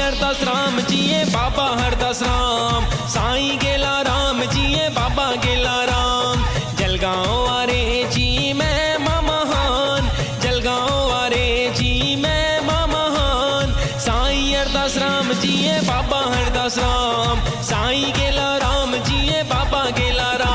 हरदास राम जिए बाबा हरदास राम, साईं गेला राम जिए बाबा गेला राम। जलगांव वारे जी मैं मां महान, जलगांव वारे जी मैं मां महान। साईं हरदास राम जिए बाबा हरदास राम, साईं गेला राम जिए बाबा गेला राम।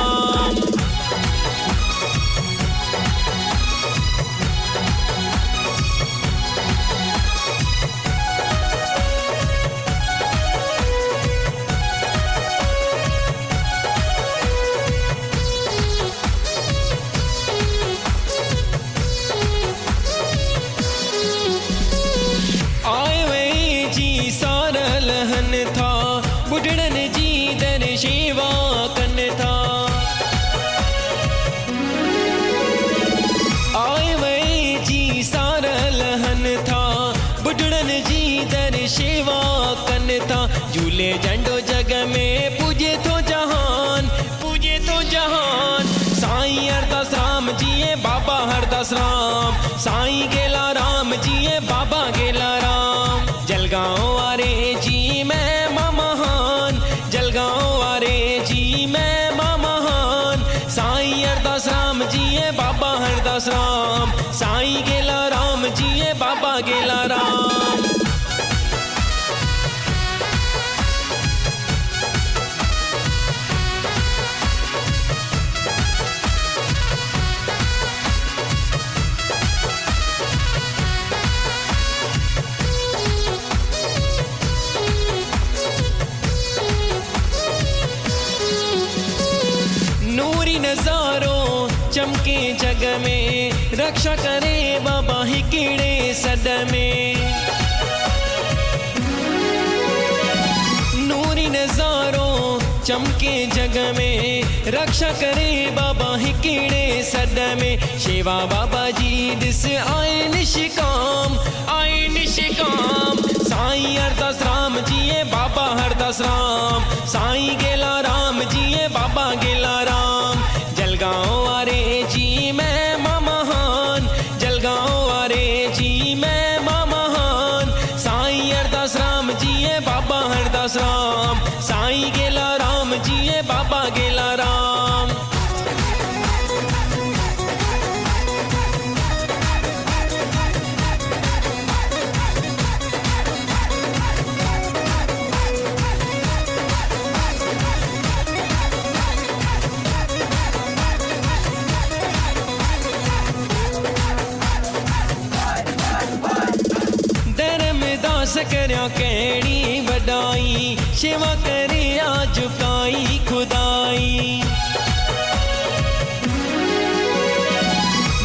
बुढ़ड़न जी दर सेवा कन था, आए वही जी सारा लहन था। बुढ़ड़न जी दर सेवा कन था, झूले झंडो जग में पूजे तो जहान, पूजे तो जहान। साईं हरदास राम जिए बाबा हरदास राम, साईं गेला राम जिए बाबा गेला राम। जलगांव वारे जी मैं मां महान, जलगांव वारे जी मैं मां महान। साईं हरदास राम जिए बाबा हरदास राम, साईं गेला राम जिए बाबा गेला राम। नूरी नजारों चमके जग में, रक्षा करे बाबा ही कीड़े सद में। नूरी नजारों चमके जग में, रक्षा करे बाबा ही कीड़े सद में। सेवा बाबा जी दिस आए निष्काम, आए निष्काम। साईं हरदास राम जिए बाबा हरदास राम, साईं गेला राम जिए बाबा गेला राम। जलगांव वारे जी मैं मां महान, जलगांव वारे जी मैं मां महान। साईं हरदास राम जिए बाबा हरदास राम, साईं गेला राम जिए बाबा गेला राम। धर्मदास करया केड़ी वडाई, सेवा करे आ झुकाई खुदाई।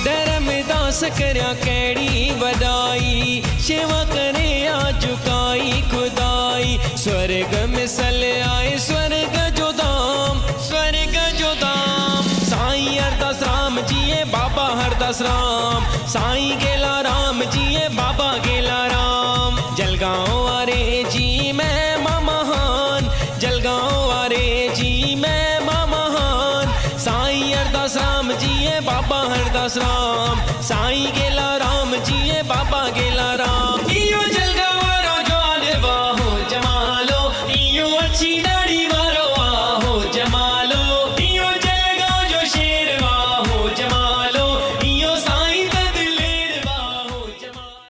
धर्मदास करया केड़ी वडाई, सेवा करे आ झुकाई खुदाई। स्वर्ग मिसल आए स्वर्ग जो धाम, स्वर्ग जो धाम। साईं हरदास राम जिए बाबा हरदास राम, साईं गेला राम जिए बाबा गेला राम। जलगांव वारे जी मैं मां महान, जलगांव वारे जी मैं मां महान। साईं हरदास राम जिए बाबा हरदास राम, साईं गेला राम जिए बाबा गेला राम। इयो जलगांव वारो जवान वाहो जमालो, इयो अच्छी दाढ़ी वारो वाहो जमालो। इयो जलगांव जो शेर